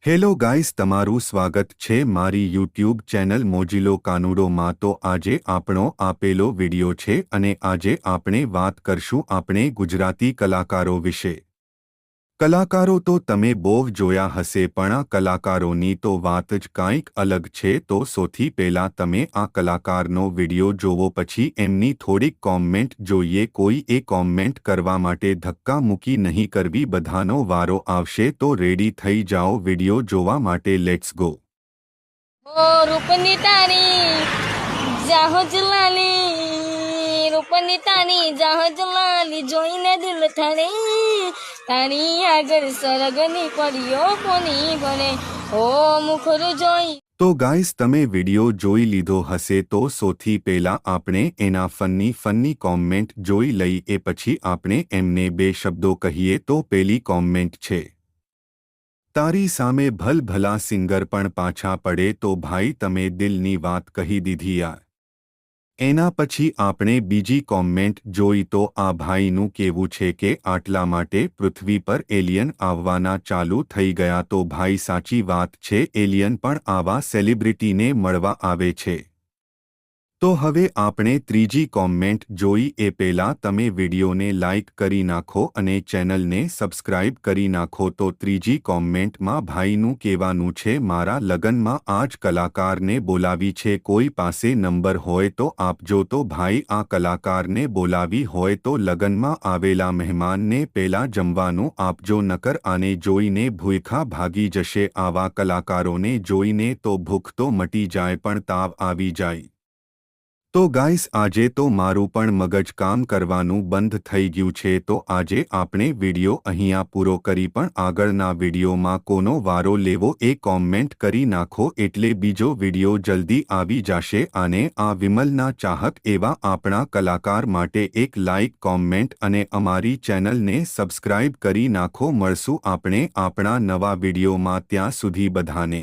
Hello guys, તમારું સ્વાગત છે મારી યુટ્યુબ ચેનલ મોજીલો કાનુડો માં। તો આજે આપણો આપેલો વિડિયો છે અને આજે આપણે વાત કરશું આપણે ગુજરાતી કલાકારો વિશે। કલાકારો તો તમે બહુ જોયા હશે, પણ આ કલાકારોની તો વાત જ કંઈક અલગ છે। તો સૌથી પહેલા તમે આ કલાકારનો વિડિયો જોવો, પછી એમની થોડીક કોમેન્ટ જોઈએ। કોઈ એ કોમેન્ટ કરવા માટે ધક્કા મૂકી નહીં કરવી, બધાનો વારો આવશે। તો રેડી થઈ જાઓ વિડિયો જોવા માટે, લેટ્સ ગો। ઓ રૂપની તારી જાહો જલાલી, રૂપની તારી જાહો જલાલી, જોઈને દિલ થરે તારી આગળ સરગની પરીઓ કોની બને, ઓ મુખરું જોઈ। તો ગાઈસ, તમે વિડિયો જોઈ લીધો હશે, તો સૌથી પહેલા આપણે એના ફની કોમેન્ટ જોઈ લઈએ, એ પછી આપણે એમને બે શબ્દો કહીએ। તો પહેલી કોમેન્ટ છે, તારી સામે ભલભલા સિંગર પણ પાછા પડે તો ભાઈ તમે દિલની વાત કહી દીધી યાર। એના પછી આપણે બીજી કોમેન્ટ જોઈ, તો આ ભાઈનું કહેવું છે કે આટલા માટે પૃથ્વી પર એલિયન આવવાના ચાલુ થઈ ગયા। તો ભાઈ સાચી વાત છે, એલિયન પણ આવા સેલિબ્રિટીને મળવા આવે છે। તો હવે આપણે ત્રીજી કોમેન્ટ જોઈ। એ પહેલા તમે વિડિયોને લાઇક કરી નાખો અને ચેનલને સબસ્ક્રાઇબ કરી નાખો। તો ત્રીજી કોમેન્ટમાં ભાઈનું કહેવાનું છે, મારા લગ્નમાં આ જ કલાકારને બોલાવી છે, કોઈ પાસે નંબર હોય તો આપજો। તો ભાઈ, આ કલાકારને બોલાવી હોય તો લગ્નમાં આવેલા મહેમાનને પહેલા જમવાનું આપજો, નકર આને જોઈને ભૂખ્યા ભાગી જશે। આવા કલાકારોને જોઈને તો ભૂખ તો મટી જાય, પણ તાવ આવી જાય। તો ગાઈસ, આજે તો મારું પણ મગજ કામ કરવાનું બંધ થઈ ગયું છે। તો આજે આપણે વિડિયો અહીંયા પૂરો કરી, પણ આગળના વિડિયોમાં કોનો વારો લેવો એ કોમેન્ટ કરી નાખો, એટલે બીજો વિડિયો જલ્દી આવી જશે। અને આ વિમલના ચાહક એવા આપણા કલાકાર માટે એક લાઇક, કોમેન્ટ અને અમારી ચેનલને સબસ્ક્રાઇબ કરી નાખો। મળશું આપણે આપણા નવા વિડિયોમાં, ત્યાં સુધી બધાને।